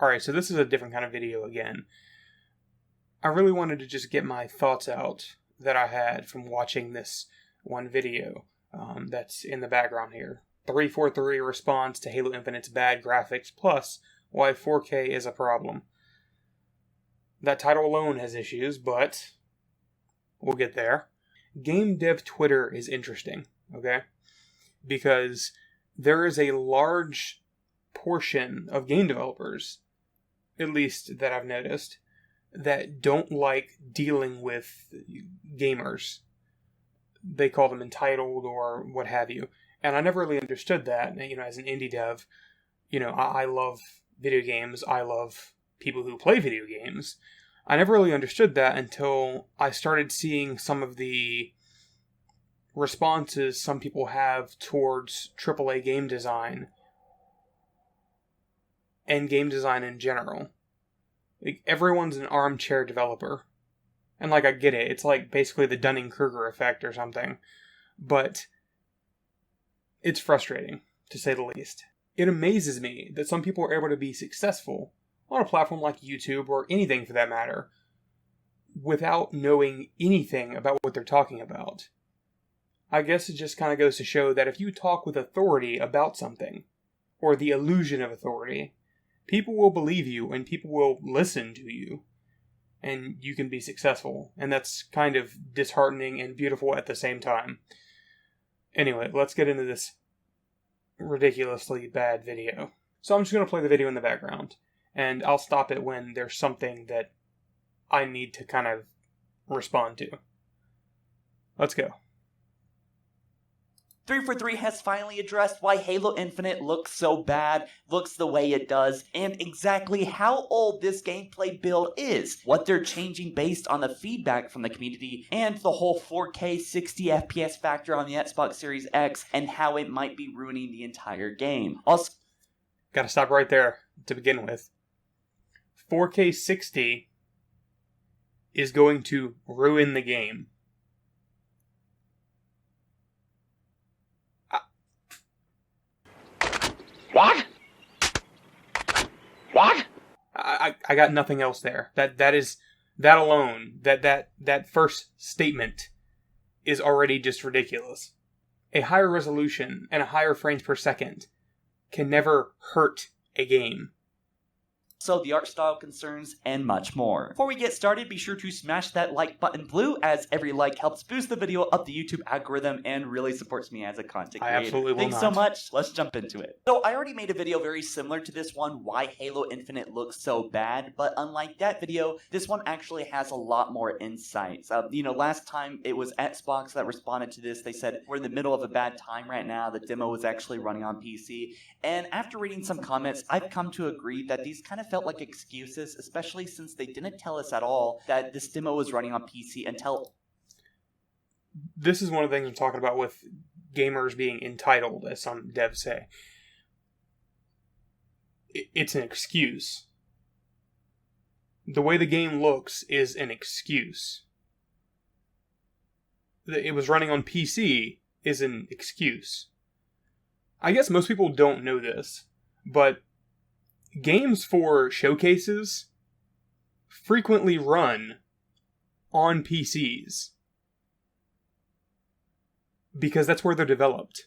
Alright, so this is a different kind of video again. I really wanted to just get my thoughts out that I had from watching this one video that's in the background here. 343 response to Halo Infinite's bad graphics, plus why 4K is a problem. That title alone has issues, but we'll get there. Game dev Twitter is interesting, okay? Because there is a large portion of game developers, at least that I've noticed, that don't like dealing with gamers. They call them entitled or what have you. And I never really understood that. As an indie dev, I love video games. I love people who play video games. I never really understood that until I started seeing some of the responses some people have towards AAA game design and game design in general. Like, everyone's an armchair developer. And I get it. It's basically the Dunning-Kruger effect or something. But it's frustrating, to say the least. It amazes me that some people are able to be successful on a platform like YouTube, or anything for that matter, without knowing anything about what they're talking about. I guess it just kind of goes to show that if you talk with authority about something, or the illusion of authority, people will believe you and people will listen to you, and you can be successful. And that's kind of disheartening and beautiful at the same time. Anyway, let's get into this ridiculously bad video. So I'm just going to play the video in the background, and I'll stop it when there's something that I need to kind of respond to. Let's go. 343 has finally addressed why Halo Infinite looks so bad, looks the way it does, and exactly how old this gameplay build is, what they're changing based on the feedback from the community, and the whole 4K 60 FPS factor on the Xbox Series X, and how it might be ruining the entire game. Also, gotta stop right there to begin with. 4K 60 is going to ruin the game. What? What? I got nothing else there. That alone, that first statement is already just ridiculous. A higher resolution and a higher frames per second can never hurt a game. So the art style concerns, and much more. Before we get started, be sure to smash that like button blue, as every like helps boost the video up the YouTube algorithm and really supports me as a content creator. I absolutely will Thanks not. so much. Let's jump into it. So I already made a video very similar to this one, why Halo Infinite looks so bad, but unlike that video, this one actually has a lot more insights. Last time it was Xbox that responded to this. They said, we're in the middle of a bad time right now. The demo was actually running on PC. And after reading some comments, I've come to agree that these kind of felt like excuses, especially since they didn't tell us at all that this demo was running on PC until... This is one of the things I'm talking about with gamers being entitled, as some devs say. It's an excuse. The way the game looks is an excuse. It was running on PC is an excuse. I guess most people don't know this, but games for showcases frequently run on PCs because that's where they're developed.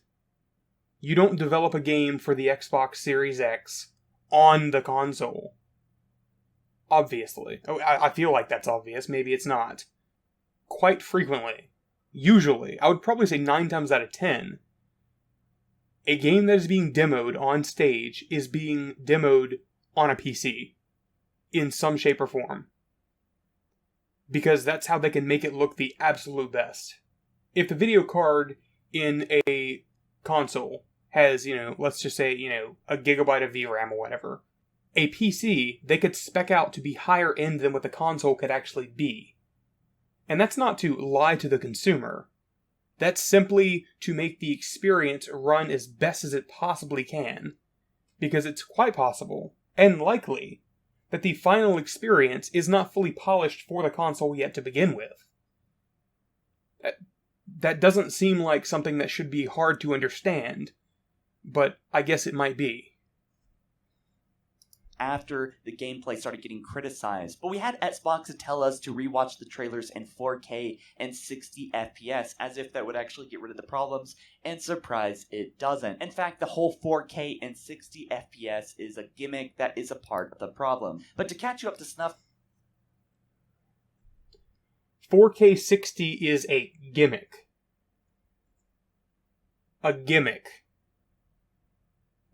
You don't develop a game for the Xbox Series X on the console. Obviously. I feel like that's obvious. Maybe it's not. Quite frequently. Usually. I would probably say 9 times out of 10. A game that is being demoed on stage is being demoed on a PC. In some shape or form. Because that's how they can make it look the absolute best. If the video card in a console has, let's just say, a gigabyte of VRAM or whatever, a PC, they could spec out to be higher end than what the console could actually be. And that's not to lie to the consumer. That's simply to make the experience run as best as it possibly can. Because it's quite possible, and likely, that the final experience is not fully polished for the console yet to begin with. That doesn't seem like something that should be hard to understand, but I guess it might be. after the gameplay started getting criticized. But we had Xbox tell us to rewatch the trailers in 4K and 60 FPS, as if that would actually get rid of the problems, and surprise, it doesn't. In fact, the whole 4K and 60 FPS is a gimmick that is a part of the problem. But to catch you up to snuff, 4K 60 is a gimmick. A gimmick.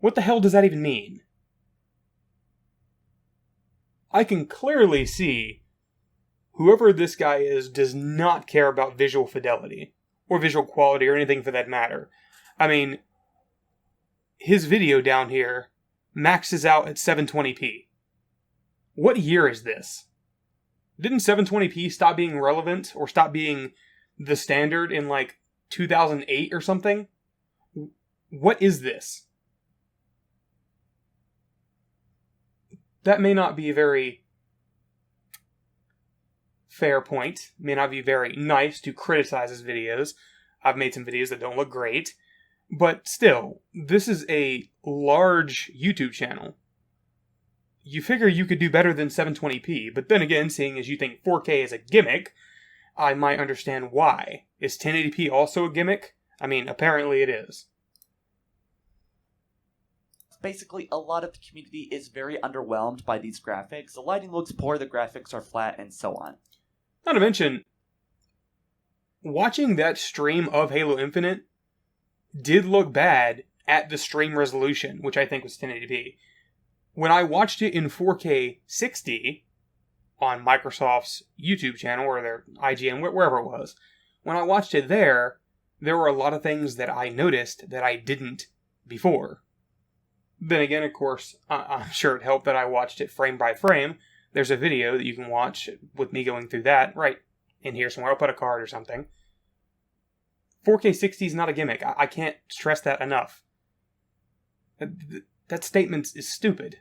What the hell does that even mean? I can clearly see whoever this guy is does not care about visual fidelity, or visual quality, or anything for that matter. I mean, his video down here maxes out at 720p. What year is this? Didn't 720p stop being relevant, or stop being the standard in like 2008 or something? What is this? That may not be a very fair point. May not be very nice to criticize his videos. I've made some videos that don't look great. But still, this is a large YouTube channel. You figure you could do better than 720p, but then again, seeing as you think 4K is a gimmick, I might understand why. Is 1080p also a gimmick? I mean, apparently it is. basically a lot of the community is very underwhelmed by these graphics. The lighting looks poor, the graphics are flat, and so on. Not to mention, watching that stream of Halo Infinite did look bad at the stream resolution, which I think was 1080p. When I watched it in 4K 60 on Microsoft's YouTube channel, or their IGN, wherever it was, when I watched it there were a lot of things that I noticed that I didn't before. Then again, of course, I'm sure it helped that I watched it frame by frame. There's a video that you can watch with me going through that right in here somewhere. I'll put a card or something. 4K 60 is not a gimmick. I can't stress that enough. That statement is stupid.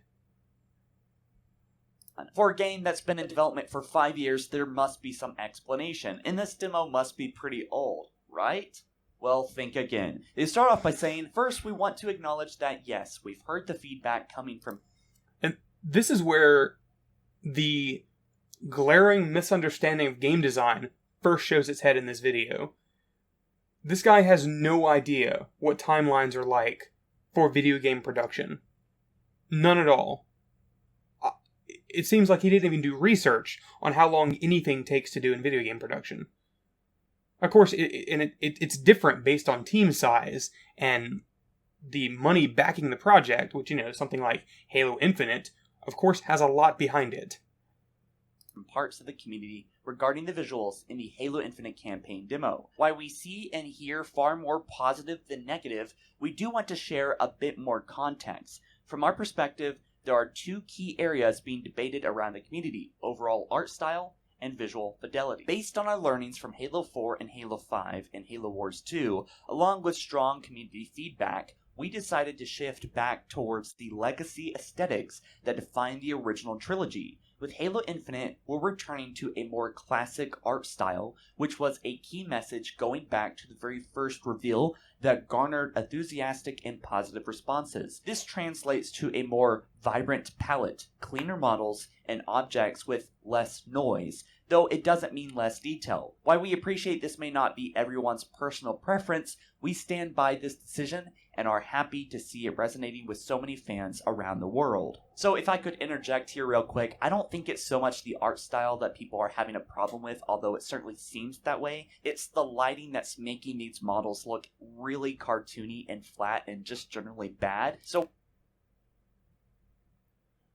For a game that's been in development for 5 years, there must be some explanation, and this demo must be pretty old, right? Well, think again. They start off by saying, first, we want to acknowledge that, yes, we've heard the feedback coming from... And this is where the glaring misunderstanding of game design first shows its head in this video. This guy has no idea what timelines are like for video game production. None at all. It seems like he didn't even do research on how long anything takes to do in video game production. Of course, it's different based on team size and the money backing the project, which, something like Halo Infinite, of course, has a lot behind it. Parts of the community regarding the visuals in the Halo Infinite campaign demo. While we see and hear far more positive than negative, we do want to share a bit more context. From our perspective, there are two key areas being debated around the community: overall art style and visual fidelity. Based on our learnings from Halo 4 and Halo 5 and Halo Wars 2, along with strong community feedback, we decided to shift back towards the legacy aesthetics that define the original trilogy. With Halo Infinite, we're returning to a more classic art style, which was a key message going back to the very first reveal that garnered enthusiastic and positive responses. This translates to a more vibrant palette, cleaner models, and objects with less noise, though it doesn't mean less detail. While we appreciate this may not be everyone's personal preference, we stand by this decision and are happy to see it resonating with so many fans around the world. So if I could interject here real quick, I don't think it's so much the art style that people are having a problem with, although it certainly seems that way. It's the lighting that's making these models look really cartoony and flat and just generally bad. So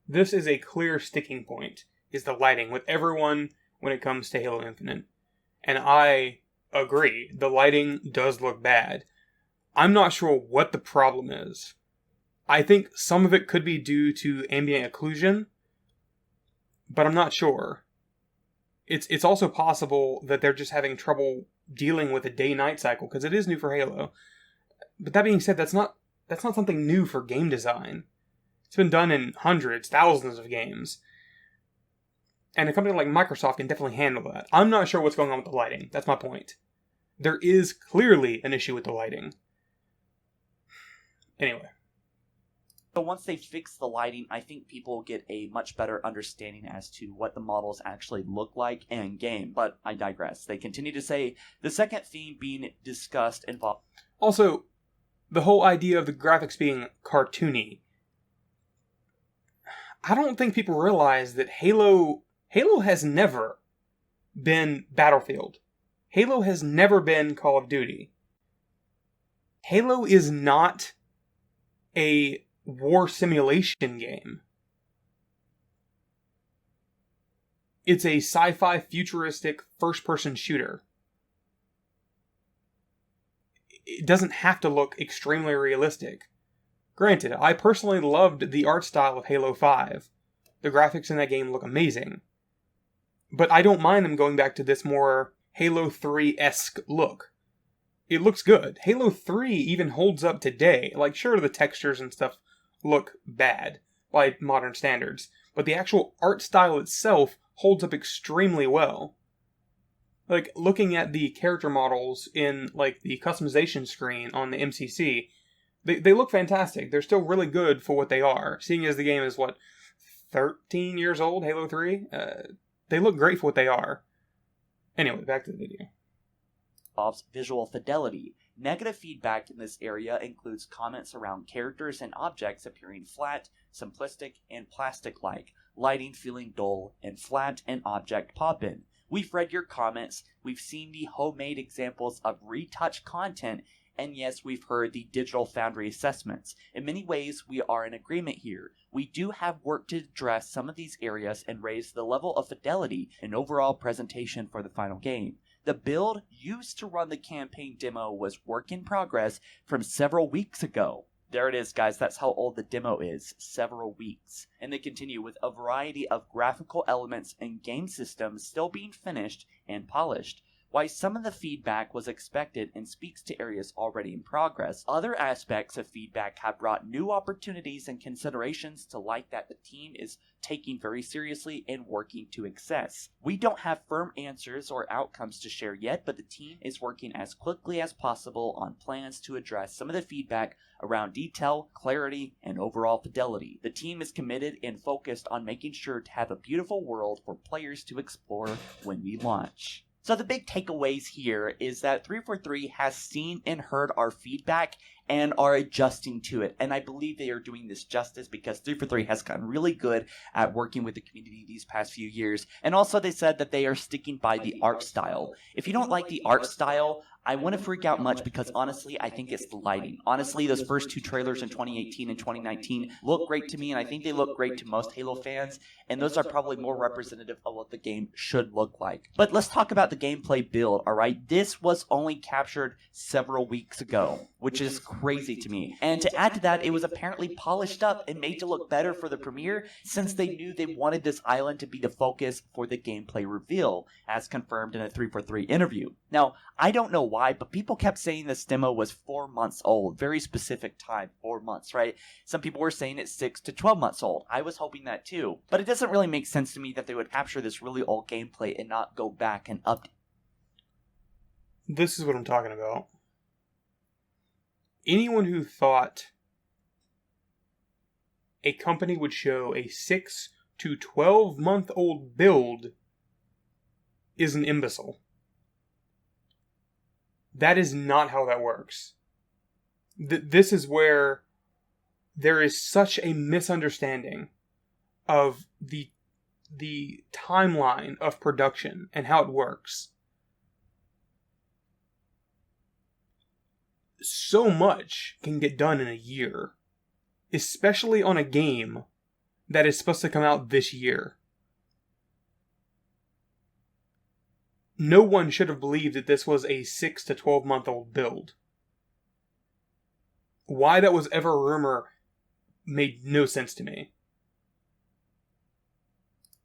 this is a clear sticking point, is the lighting, with everyone when it comes to Halo Infinite. And I agree, the lighting does look bad. I'm not sure what the problem is. I think some of it could be due to ambient occlusion, but I'm not sure. It's also possible that they're just having trouble dealing with a day-night cycle, because it is new for Halo. But that being said, that's not something new for game design. It's been done in hundreds, thousands of games. And a company like Microsoft can definitely handle that. I'm not sure what's going on with the lighting. That's my point. There is clearly an issue with the lighting. Anyway. But once they fix the lighting, I think people will get a much better understanding as to what the models actually look like in game. But I digress. They continue to say the second theme being discussed involves... Also, the whole idea of the graphics being cartoony. I don't think people realize that Halo has never been Battlefield. Halo has never been Call of Duty. Halo is not a war simulation game. It's a sci-fi futuristic first-person shooter. It doesn't have to look extremely realistic. Granted, I personally loved the art style of Halo 5. The graphics in that game look amazing. But I don't mind them going back to this more Halo 3-esque look. It looks good. Halo 3 even holds up today. Like, sure, the textures and stuff look bad, by modern standards, but the actual art style itself holds up extremely well. Like, looking at the character models in, like, the customization screen on the MCC, they look fantastic. They're still really good for what they are. Seeing as the game is, 13 years old, Halo 3? They look great for what they are. Anyway, back to the video. Visual fidelity. Negative feedback in this area includes comments around characters and objects appearing flat, simplistic, and plastic-like, lighting feeling dull and flat, and object pop-in. We've read your comments, we've seen the homemade examples of retouched content, and yes, we've heard the Digital Foundry assessments. In many ways, we are in agreement here. We do have work to address some of these areas and raise the level of fidelity and overall presentation for the final game. The build used to run the campaign demo was work in progress from several weeks ago. There it is, guys. That's how old the demo is. Several weeks. And they continue with a variety of graphical elements and game systems still being finished and polished. While some of the feedback was expected and speaks to areas already in progress, other aspects of feedback have brought new opportunities and considerations to light that the team is taking very seriously and working to excess. We don't have firm answers or outcomes to share yet, but the team is working as quickly as possible on plans to address some of the feedback around detail, clarity, and overall fidelity. The team is committed and focused on making sure to have a beautiful world for players to explore when we launch. So the big takeaways here is that 343 has seen and heard our feedback and are adjusting to it. And I believe they are doing this justice because 343 has gotten really good at working with the community these past few years. And also they said that they are sticking by the art style. If you don't like the art style, I wouldn't freak out much because honestly, I think it's the lighting. Honestly, those first two trailers in 2018 and 2019 look great to me, and I think they look great to most Halo fans, and those are probably more representative of what the game should look like. But let's talk about the gameplay build, alright? This was only captured several weeks ago, which is crazy to me. And to add to that, it was apparently polished up and made to look better for the premiere since they knew they wanted this island to be the focus for the gameplay reveal, as confirmed in a 343 interview. Now, I don't know why, but people kept saying this demo was 4 months old. Very specific time, 4 months, right? Some people were saying it's 6 to 12 months old. I was hoping that too. But it doesn't really make sense to me that they would capture this really old gameplay and not go back and update. This is what I'm talking about. Anyone who thought a company would show a 6 to 12 month old build is an imbecile. That is not how that works. This is where there is such a misunderstanding of the timeline of production and how it works. So much can get done in a year, especially on a game that is supposed to come out this year. No one should have believed that this was a 6 to 12 month old build. Why that was ever a rumor made no sense to me.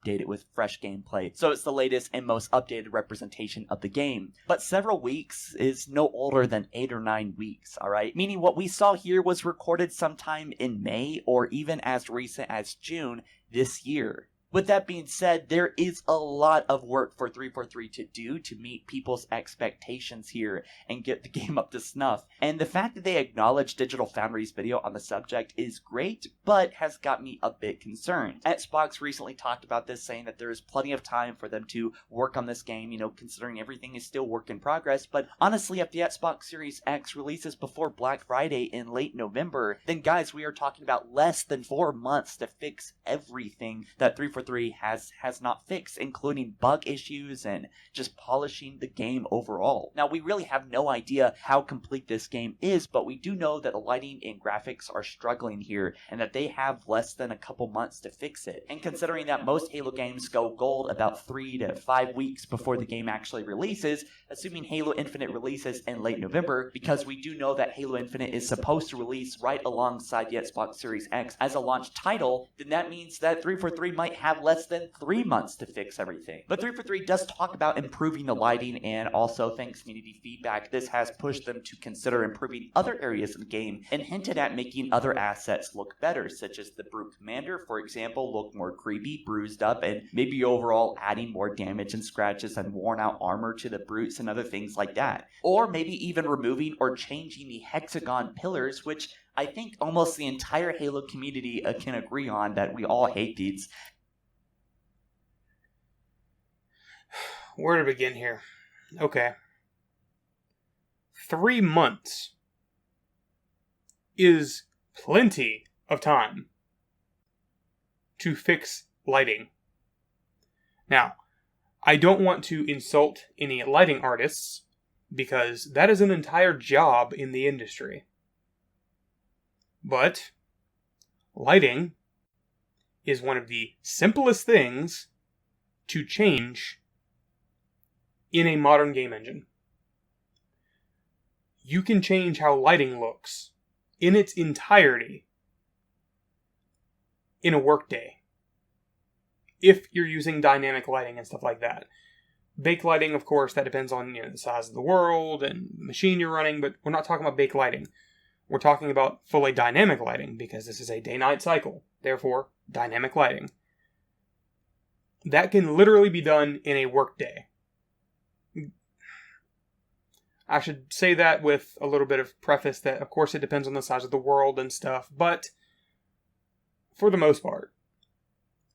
It with fresh gameplay. So it's the latest and most updated representation of the game. But several weeks is no older than 8 or 9 weeks, alright? Meaning what we saw here was recorded sometime in May or even as recent as June this year. With that being said, there is a lot of work for 343 to do to meet people's expectations here and get the game up to snuff. And the fact that they acknowledge Digital Foundry's video on the subject is great, but has got me a bit concerned. Xbox recently talked about this, saying that there is plenty of time for them to work on this game, considering everything is still work in progress. But honestly, if the Xbox Series X releases before Black Friday in late November, then guys, we are talking about less than 4 months to fix everything that 343 has not fixed, including bug issues and just polishing the game overall. Now, we really have no idea how complete this game is, but we do know that the lighting and graphics are struggling here, and that they have less than a couple months to fix it. And considering that most Halo games go gold about 3 to 5 weeks before the game actually releases, assuming Halo Infinite releases in late November, because we do know that Halo Infinite is supposed to release right alongside the Xbox Series X as a launch title, then that means that 343 might have less than 3 months to fix everything. But 343 does talk about improving the lighting, and also thanks community feedback, this has pushed them to consider improving other areas of the game and hinted at making other assets look better, such as the Brute Commander, for example, look more creepy, bruised up, and maybe overall adding more damage and scratches and worn out armor to the brutes and other things like that. Or maybe even removing or changing the hexagon pillars, which I think almost the entire Halo community can agree on that we all hate these. Where to begin here? Okay. 3 months is plenty of time to fix lighting. Now, I don't want to insult any lighting artists, because that is an entire job in the industry. But lighting is one of the simplest things to change in a modern game engine. You can change how lighting looks in its entirety in a workday, if you're using dynamic lighting and stuff like that. Bake lighting, of course, that depends on the size of the world and the machine you're running, but we're not talking about bake lighting. We're talking about fully dynamic lighting, because this is a day-night cycle. Therefore, dynamic lighting. That can literally be done in a workday. I should say that with a little bit of preface that, of course, it depends on the size of the world and stuff, but for the most part,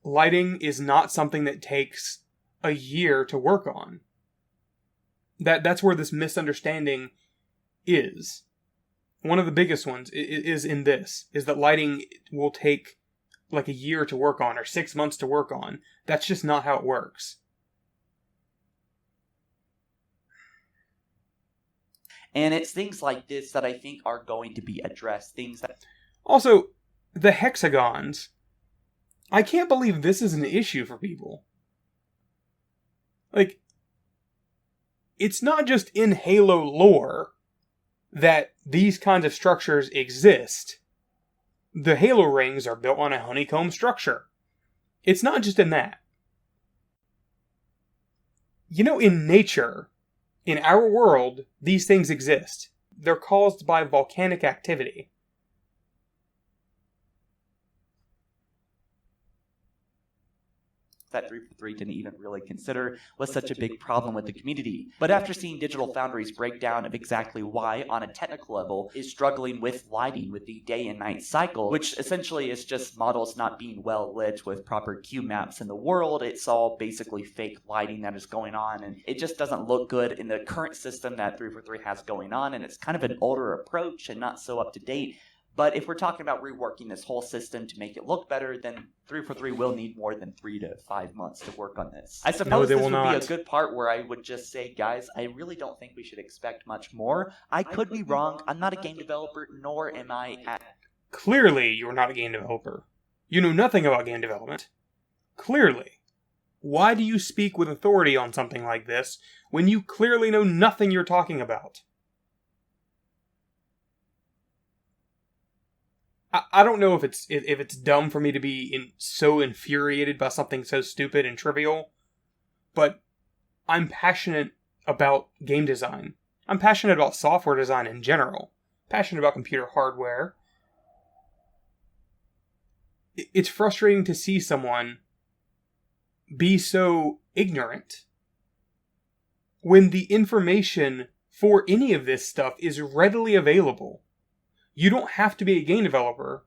lighting is not something that takes a year to work on. That's where this misunderstanding is. One of the biggest ones is in this, is that lighting will take like a year to work on, or 6 months to work on. That's just not how it works. And it's things like this that I think are going to be addressed. Things that... Also, the hexagons. I can't believe this is an issue for people. Like, it's not just in Halo lore that these kinds of structures exist. The Halo rings are built on a honeycomb structure. It's not just in that. In nature, in our world, these things exist. They're caused by volcanic activity. That 343 didn't even really consider was such a big problem with the community. But after seeing Digital Foundry's breakdown of exactly why, on a technical level, is struggling with lighting with the day and night cycle, which essentially is just models not being well lit with proper Q maps in the world, it's all basically fake lighting that is going on, and it just doesn't look good in the current system that 343 has going on, and it's kind of an older approach and not so up to date. But if we're talking about reworking this whole system to make it look better, then 343 will need more than 3 to 5 months to work on this. I suppose this would be a good part where I would just say, guys, I really don't think we should expect much more. I could be wrong. I'm not a game developer, nor am I at... Clearly, you're not a game developer. You know nothing about game development. Clearly. Why do you speak with authority on something like this when you clearly know nothing you're talking about? I don't know if it's dumb for me to be so infuriated by something so stupid and trivial, but I'm passionate about game design. I'm passionate about software design in general. Passionate about computer hardware. It's frustrating to see someone be so ignorant when the information for any of this stuff is readily available? You don't have to be a game developer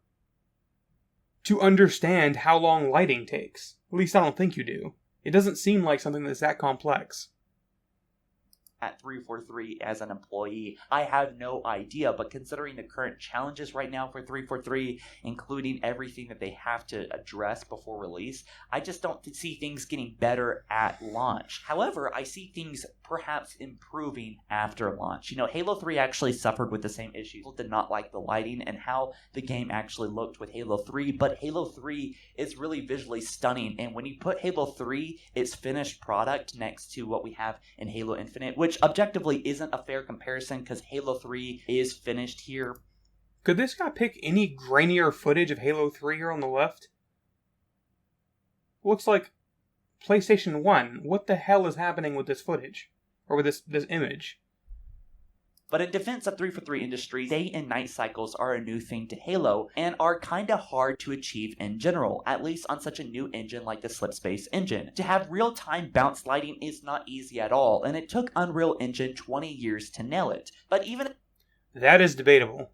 to understand how long lighting takes. At least I don't think you do. It doesn't seem like something that's that complex. At 343 as an employee, I have no idea, but considering the current challenges right now for 343, including everything that they have to address before release, I just don't see things getting better at launch. However, I see things perhaps improving after launch. You know, Halo 3 actually suffered with the same issues. People did not like the lighting and how the game actually looked with Halo 3, but Halo 3 is really visually stunning, and when you put Halo 3, its finished product, next to what we have in Halo Infinite, which objectively isn't a fair comparison because Halo 3 is finished here. Could this guy pick any grainier footage of Halo 3 here on the left? Looks like PlayStation 1. What the hell is happening with this footage? Or with this image? But in defense of 343 Industries, day and night cycles are a new thing to Halo, and are kinda hard to achieve in general, at least on such a new engine like the Slipspace engine. To have real-time bounce lighting is not easy at all, and it took Unreal Engine 20 years to nail it. But even that is debatable.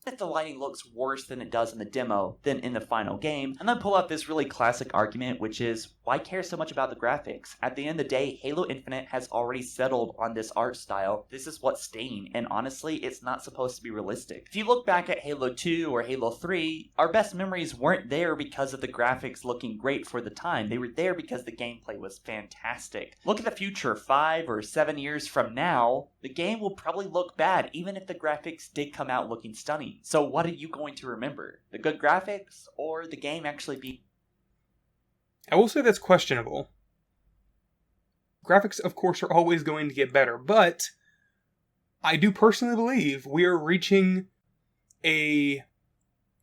if the lighting looks worse than it does in the demo than in the final game, and then pull out this really classic argument, which is, why care so much about the graphics? At the end of the day, Halo Infinite has already settled on this art style. This is what's staying, and honestly, it's not supposed to be realistic. If you look back at Halo 2 or Halo 3, our best memories weren't there because of the graphics looking great for the time. They were there because the gameplay was fantastic. Look at the future, 5 or 7 years from now, the game will probably look bad, even if the graphics did come out looking stunning. So what are you going to remember? The good graphics, or the game actually being... I will say that's questionable. Graphics, of course, are always going to get better, but I do personally believe we're reaching a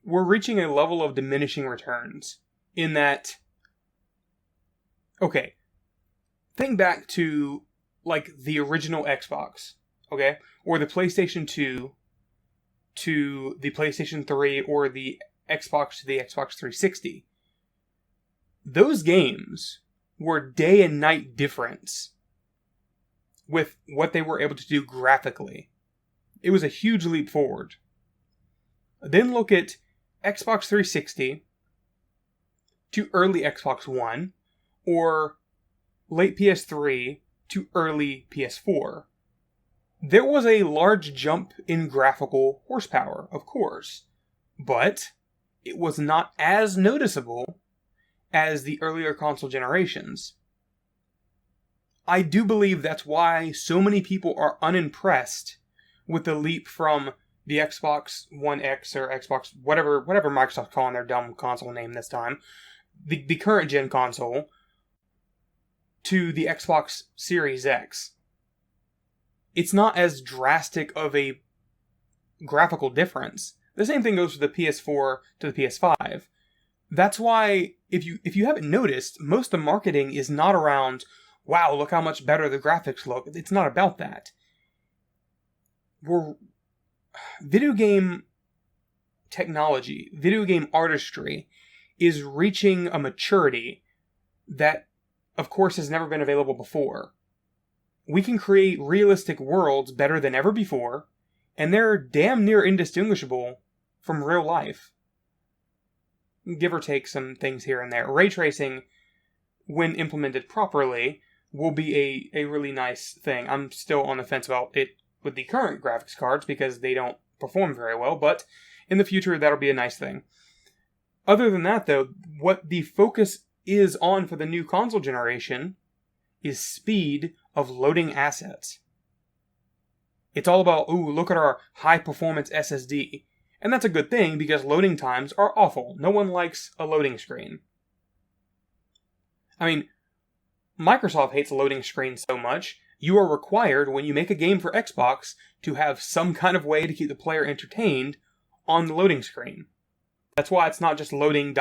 level of diminishing returns in that, okay, think back to, like, the original Xbox, okay? Or the PlayStation 2 to the PlayStation 3 or the Xbox to the Xbox 360. Those games were day and night difference with what they were able to do graphically. It was a huge leap forward. Then look at Xbox 360 to early Xbox One, or late PS3 to early PS4. There was a large jump in graphical horsepower, of course, but it was not as noticeable as the earlier console generations. I do believe that's why so many people are unimpressed with the leap from the Xbox One X or Xbox, whatever Microsoft's calling their dumb console name this time, the current gen console, to the Xbox Series X. It's not as drastic of a graphical difference. The same thing goes for the PS4 to the PS5. That's why, if you haven't noticed, most of the marketing is not around, wow, look how much better the graphics look. It's not about that. Video game technology, video game artistry is reaching a maturity that, of course, has never been available before. We can create realistic worlds better than ever before, and they're damn near indistinguishable from real life. Give or take some things here and there. Ray tracing, when implemented properly, will be a really nice thing. I'm still on the fence about it with the current graphics cards because they don't perform very well, but in the future that'll be a nice thing. Other than that, though, what the focus is on for the new console generation is speed of loading assets. It's all about, ooh, look at our high-performance SSD. And that's a good thing because loading times are awful. No one likes a loading screen. I mean, Microsoft hates loading screens so much, you are required, when you make a game for Xbox, to have some kind of way to keep the player entertained on the loading screen. That's why it's not just loading ...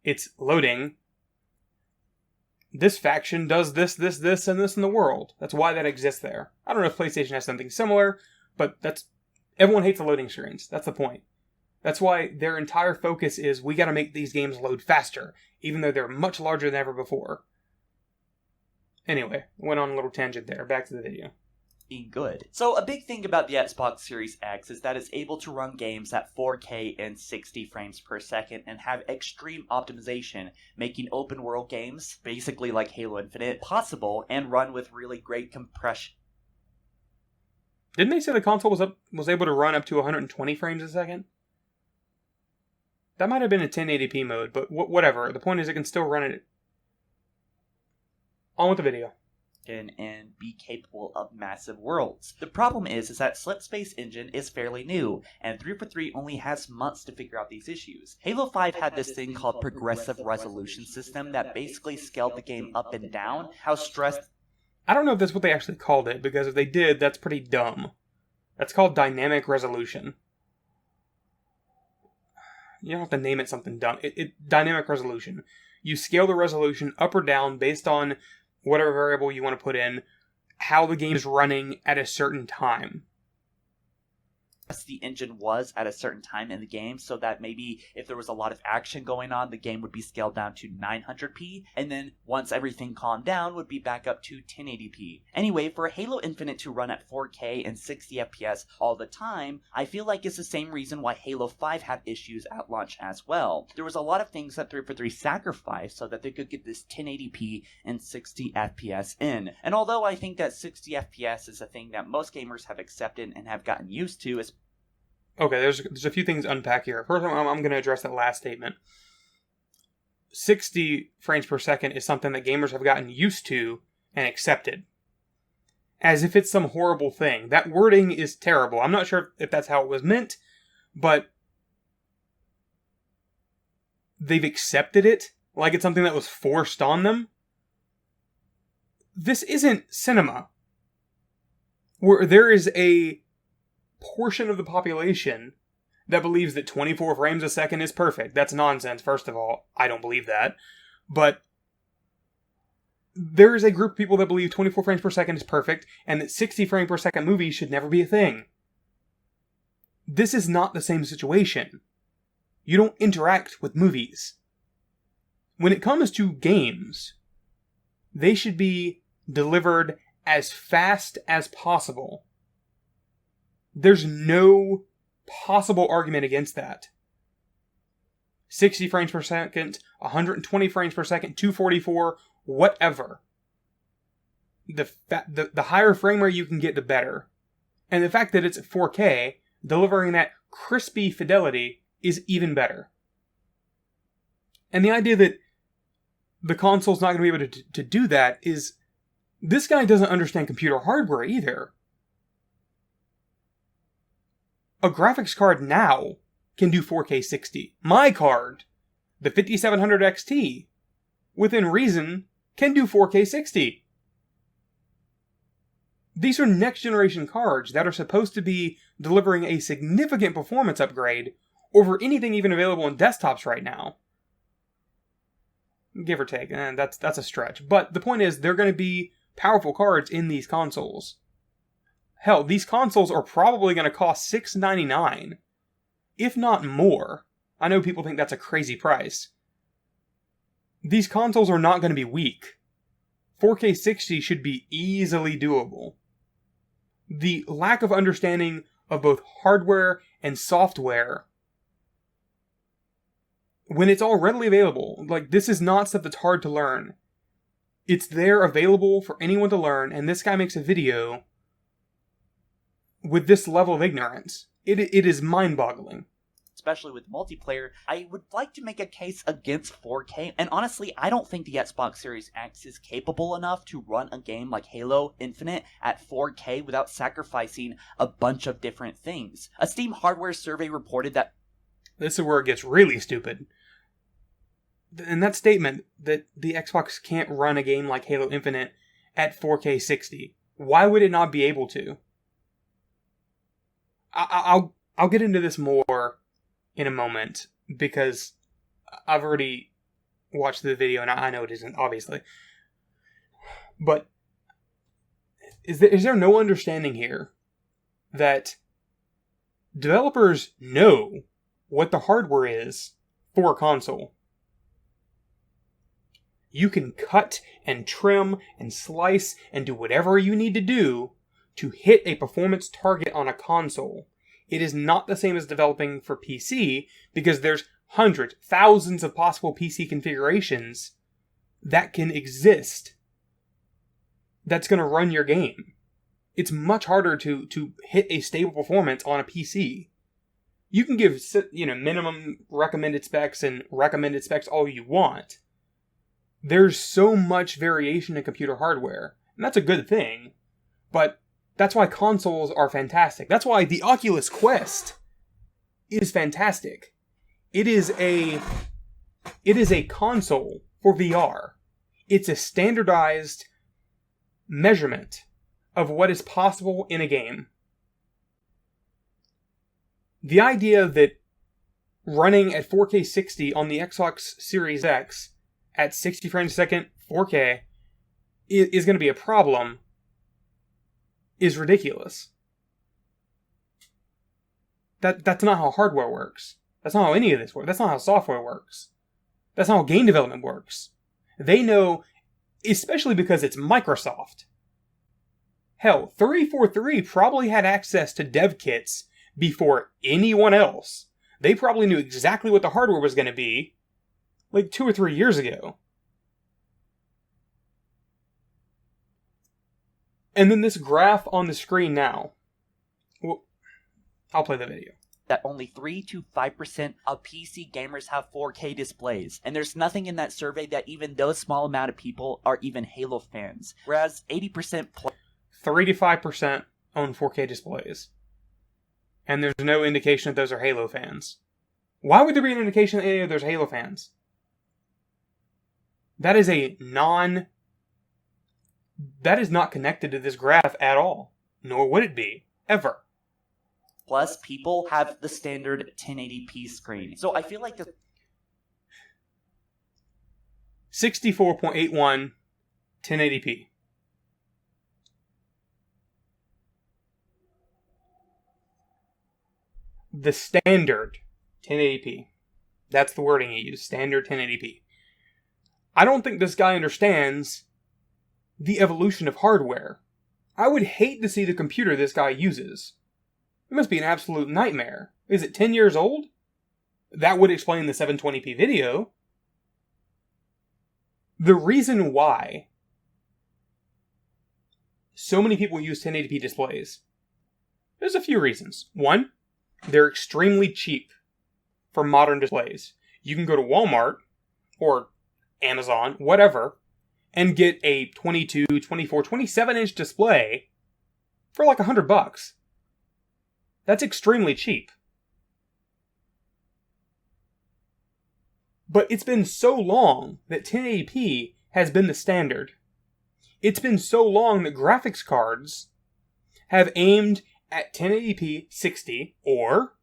It's loading, this faction does this, and this in the world. That's why that exists there. I don't know if PlayStation has something similar, but everyone hates the loading screens. That's the point. That's why their entire focus is, we gotta make these games load faster, even though they're much larger than ever before. Anyway, went on a little tangent there. Back to the video. Being good. So a big thing about the Xbox Series X is that it's able to run games at 4K and 60 frames per second and have extreme optimization, making open world games, basically like Halo Infinite, possible and run with really great compression. Didn't they say the console was able to run up to 120 frames a second? That might have been a 1080p mode, but whatever. The point is, it can still run it. On with the video. And be capable of massive worlds. The problem is that Slipspace Engine is fairly new, and 343 only has months to figure out these issues. Halo 5 had this thing called Progressive Resolution System that basically scaled the game up and down. How stressed... I don't know if that's what they actually called it, because if they did, that's pretty dumb. That's called Dynamic Resolution. You don't have to name it something dumb. Dynamic Resolution. You scale the resolution up or down based on whatever variable you want to put in, how the game is running at a certain time. The engine was at a certain time in the game, so that maybe if there was a lot of action going on, the game would be scaled down to 900p, and then once everything calmed down, would be back up to 1080p. Anyway, for Halo Infinite to run at 4K and 60 FPS all the time, I feel like it's the same reason why Halo 5 had issues at launch as well. There was a lot of things that 343 sacrificed so that they could get this 1080p and 60 FPS in. And although I think that 60 FPS is a thing that most gamers have accepted and have gotten used to, Okay, there's a few things to unpack here. First, I'm going to address that last statement. 60 frames per second is something that gamers have gotten used to and accepted. As if it's some horrible thing. That wording is terrible. I'm not sure if that's how it was meant, but they've accepted it like it's something that was forced on them. This isn't cinema, where there is a portion of the population that believes that 24 frames a second is perfect. That's nonsense, first of all. I don't believe that. But there is a group of people that believe 24 frames per second is perfect, and that 60 frame per second movies should never be a thing. This is not the same situation. You don't interact with movies. When it comes to games, they should be delivered as fast as possible. There's no possible argument against that. 60 frames per second, 120 frames per second, 244, whatever. The higher frame rate you can get, the better. And the fact that it's 4K, delivering that crispy fidelity, is even better. And the idea that the console's not going to be able to do that is... This guy doesn't understand computer hardware either. A graphics card now can do 4K 60. My card, the 5700 XT, within reason, can do 4K 60. These are next generation cards that are supposed to be delivering a significant performance upgrade over anything even available on desktops right now. Give or take, and that's a stretch. But the point is, they're going to be powerful cards in these consoles. Hell, these consoles are probably going to cost $699, if not more. I know people think that's a crazy price. These consoles are not going to be weak. 4K 60 should be easily doable. The lack of understanding of both hardware and software, when it's all readily available, like, this is not stuff that's hard to learn. It's there available for anyone to learn, and this guy makes a video with this level of ignorance. It is mind-boggling. Especially with multiplayer, I would like to make a case against 4K, and honestly, I don't think the Xbox Series X is capable enough to run a game like Halo Infinite at 4K without sacrificing a bunch of different things. A Steam hardware survey reported that... This is where it gets really stupid. And that statement that the Xbox can't run a game like Halo Infinite at 4K 60, why would it not be able to? I'll get into this more in a moment, because I've already watched the video and I know it isn't, obviously. But is there no understanding here that developers know what the hardware is for a console. You can cut and trim and slice and do whatever you need to do to hit a performance target on a console. It is not the same as developing for PC, because there's hundreds, thousands of possible PC configurations that can exist that's going to run your game. It's much harder to hit a stable performance on a PC. You can give, minimum recommended specs and recommended specs all you want. There's so much variation in computer hardware, and that's a good thing, but that's why consoles are fantastic. That's why the Oculus Quest is fantastic. It is a console for VR. It's a standardized measurement of what is possible in a game. The idea that running at 4K 60 on the Xbox Series X at 60 frames a second, 4K, is going to be a problem is ridiculous. That's not how hardware works. That's not how any of this works. That's not how software works. That's not how game development works. They know, especially because it's Microsoft. Hell, 343 probably had access to dev kits before anyone else. They probably knew exactly what the hardware was going to be like 2 or 3 years ago. And then this graph on the screen now. Well, I'll play the video. That only 3 to 5% of PC gamers have 4K displays. And there's nothing in that survey that even those small amount of people are even Halo fans. Whereas 80% 3 to 5% own 4K displays. And there's no indication that those are Halo fans. Why would there be an indication that any of those are Halo fans? That is not connected to this graph at all. Nor would it be. Ever. plus people have the standard 1080p screen. So I feel like the 64.81 1080p. The standard 1080p. That's the wording he used. Standard 1080p. I don't think this guy understands the evolution of hardware. I would hate to see the computer this guy uses. It must be an absolute nightmare. Is it 10 years old? That would explain the 720p video. The reason why so many people use 1080p displays, there's a few reasons. One, they're extremely cheap for modern displays. You can go to Walmart or Amazon, whatever, and get a 22, 24, 27-inch display for like $100. That's extremely cheap. But it's been so long that 1080p has been the standard. It's been so long that graphics cards have aimed at 1080p 60 or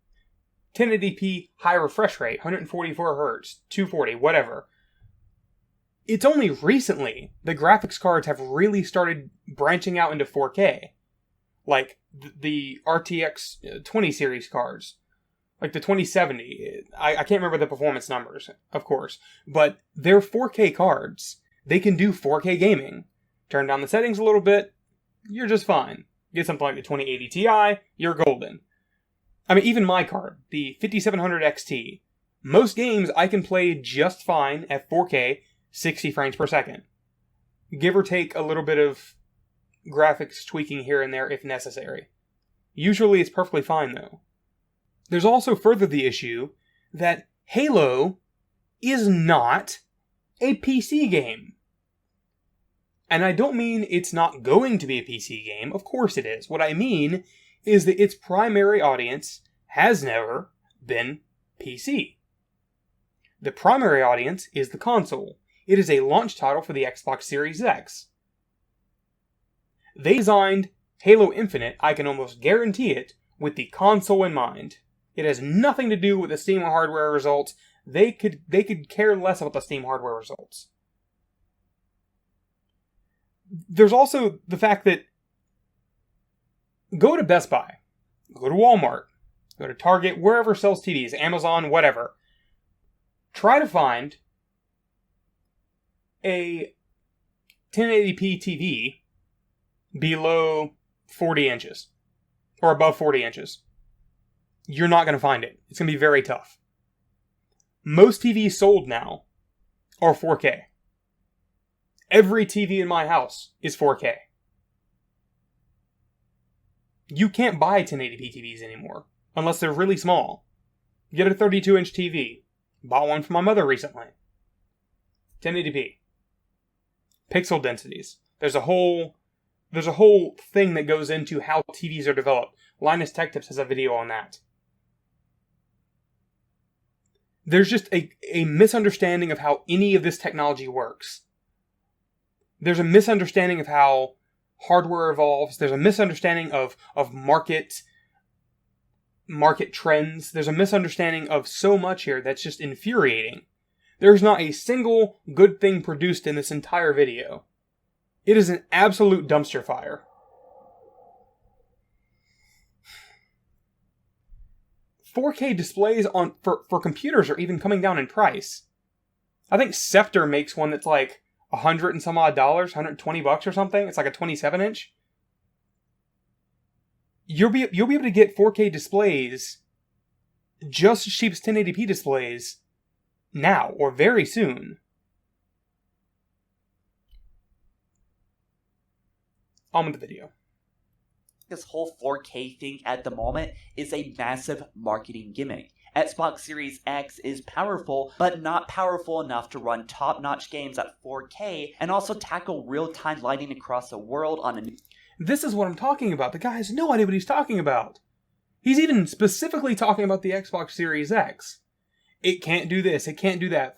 1080p high refresh rate, 144 Hz, 240, whatever. It's only recently the graphics cards have really started branching out into 4K. Like the RTX 20 series cards. Like the 2070. I can't remember the performance numbers, of course. But they're 4K cards. They can do 4K gaming. Turn down the settings a little bit, you're just fine. Get something like the 2080 Ti, you're golden. I mean, even my card, the 5700 XT. Most games I can play just fine at 4K, 60 frames per second. Give or take a little bit of graphics tweaking here and there if necessary. Usually it's perfectly fine though. There's also further the issue that Halo is not a PC game. And I don't mean it's not going to be a PC game, of course it is. What I mean is that its primary audience has never been PC. The primary audience is the console. It is a launch title for the Xbox Series X. They designed Halo Infinite, I can almost guarantee it, with the console in mind. It has nothing to do with the Steam hardware results. They could care less about the Steam hardware results. There's also the fact that go to Best Buy, go to Walmart, Go to Target, wherever sells TVs, Amazon, whatever. Try to find a 1080p TV below 40 inches. Or above 40 inches. You're not going to find it. It's going to be very tough. Most TVs sold now are 4K. Every TV in my house is 4K. You can't buy 1080p TVs anymore, unless they're really small. Get a 32-inch TV. Bought one for my mother recently. 1080p. Pixel densities. There's a whole thing that goes into how TVs are developed. Linus Tech Tips has a video on that. There's just a misunderstanding of how any of this technology works. There's a misunderstanding of how hardware evolves. There's a misunderstanding of market trends. There's a misunderstanding of so much here that's just infuriating. There's not a single good thing produced in this entire video. It is an absolute dumpster fire. $4K displays for computers are even coming down in price. I think Scepter makes one that's like $100 and some odd, $120 or something. It's like a 27-inch. You'll be able to get 4K displays just as cheap as 1080p displays now or very soon. On with the video. This whole 4K thing at the moment is a massive marketing gimmick. Xbox Series X is powerful, but not powerful enough to run top-notch games at 4K and also tackle real-time lighting across the world on a... This is what I'm talking about. The guy has no idea what he's talking about. He's even specifically talking about the Xbox Series X. It can't do this, it can't do that.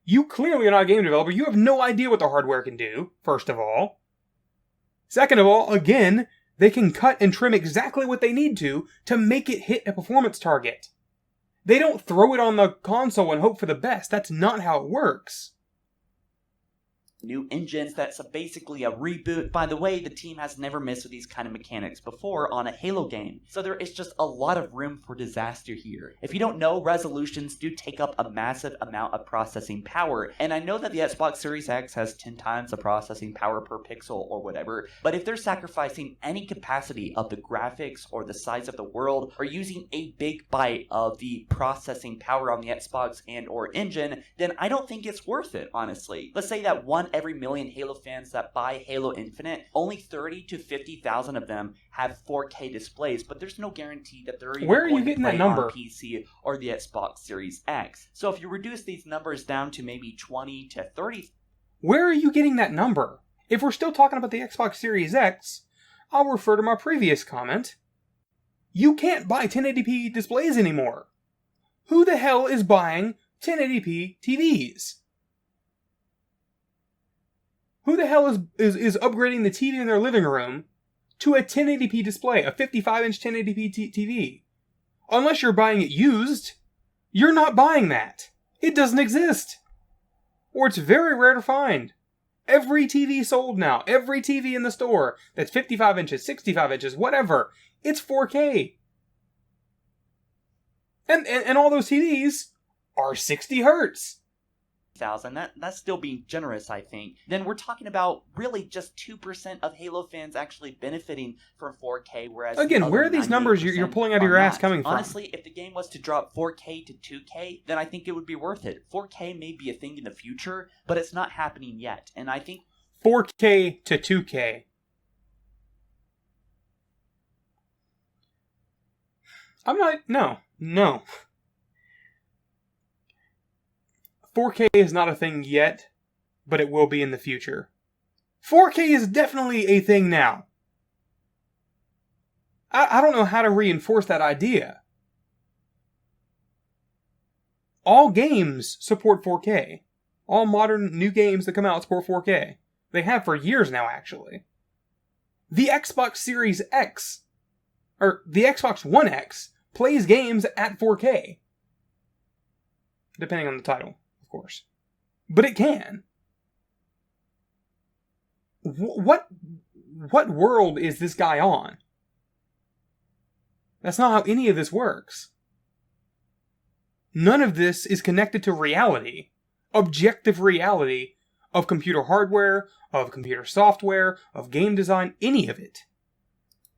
You clearly are not a game developer. You have no idea what the hardware can do, first of all. Second of all, again, they can cut and trim exactly what they need to make it hit a performance target. They don't throw it on the console and hope for the best. That's not how it works. New engines, that's basically a reboot. By the way, the team has never missed with these kind of mechanics before on a Halo game, so there is just a lot of room for disaster here. If you don't know, resolutions do take up a massive amount of processing power, and I know that the Xbox Series X has 10 times the processing power per pixel or whatever, but if they're sacrificing any capacity of the graphics or the size of the world, or using a big bite of the processing power on the Xbox and or engine, then I don't think it's worth it, honestly. Let's say that every million Halo fans that buy Halo Infinite, only 30 to 50,000 of them have 4K displays, but there's no guarantee that they're even going to play on PC or the Xbox Series X. So if you reduce these numbers down to maybe 20 to 30... Where are you getting that number? If we're still talking about the Xbox Series X, I'll refer to my previous comment. You can't buy 1080p displays anymore. Who the hell is buying 1080p TVs? Who the hell is upgrading the TV in their living room to a 1080p display, a 55-inch 1080p TV? Unless you're buying it used, you're not buying that. It doesn't exist. Or it's very rare to find. Every TV sold now, every TV in the store that's 55 inches, 65 inches, whatever, it's 4K. And all those TVs are 60 hertz. That's still being generous, I think. Then we're talking about really just 2% of Halo fans actually benefiting from 4K, whereas again, where are these numbers you're pulling out of your ass coming from? Honestly, if the game was to drop 4K to 2K, then I think it would be worth it. 4K may be a thing in the future, but it's not happening yet, and I think 4K to 2K. No. 4K is not a thing yet, but it will be in the future. 4K is definitely a thing now. I don't know how to reinforce that idea. All games support 4K. All modern new games that come out support 4K. They have for years now, actually. The Xbox Series X, or the Xbox One X, plays games at 4K. Depending on the title, of course. But it can. What world is this guy on? That's not how any of this works. None of this is connected to reality. Objective reality of computer hardware, of computer software, of game design, any of it.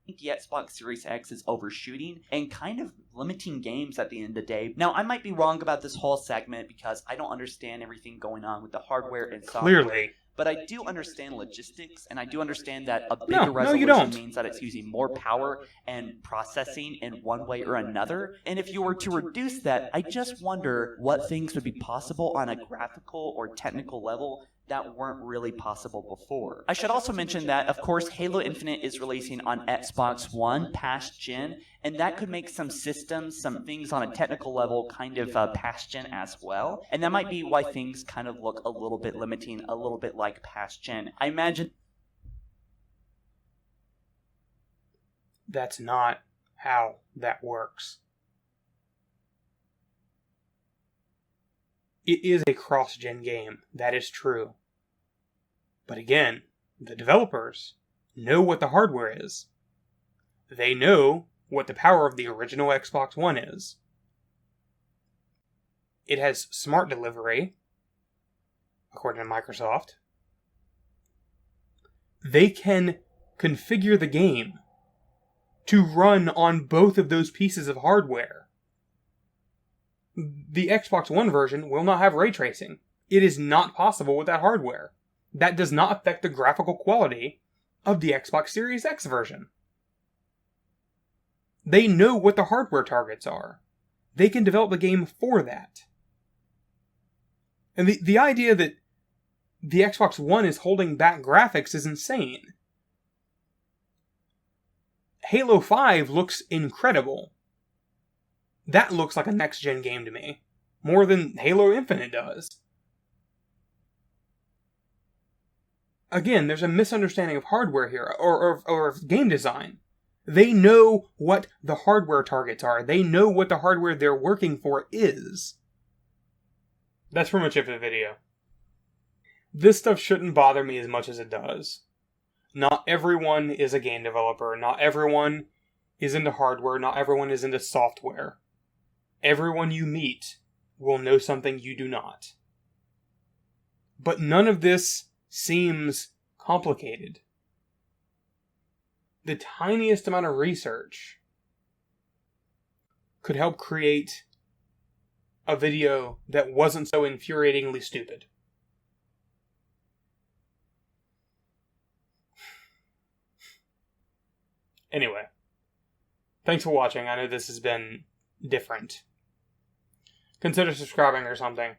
The Xbox Series X is overshooting and kind of limiting games at the end of the day. Now, I might be wrong about this whole segment because I don't understand everything going on with the hardware and software. Clearly. But I do understand logistics, and I do understand that a bigger resolution you don't. means that it's using more power and processing in one way or another. And if you were to reduce that, I just wonder what things would be possible on a graphical or technical level that weren't really possible before. I should also mention that, of course, Halo Infinite is releasing on Xbox One past gen, and that could make some systems, some things on a technical level kind of past gen as well. And that might be why things kind of look a little bit limiting, a little bit like past gen. I imagine that's not how that works. It is a cross-gen game, that is true. But again, the developers know what the hardware is. They know what the power of the original Xbox One is. It has smart delivery, according to Microsoft. They can configure the game to run on both of those pieces of hardware. The Xbox One version will not have ray tracing. It is not possible with that hardware. That does not affect the graphical quality of the Xbox Series X version. They know what the hardware targets are. They can develop a game for that. And the idea that the Xbox One is holding back graphics is insane. Halo 5 looks incredible. That looks like a next-gen game to me. More than Halo Infinite does. Again, there's a misunderstanding of hardware here, or of game design. They know what the hardware targets are. They know what the hardware they're working for is. That's pretty much it for the video. This stuff shouldn't bother me as much as it does. Not everyone is a game developer. Not everyone is into hardware. Not everyone is into software. Everyone you meet will know something you do not. But none of this seems complicated. The tiniest amount of research could help create a video that wasn't so infuriatingly stupid. Anyway, thanks for watching. I know this has been different. Consider subscribing or something.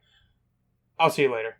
I'll see you later.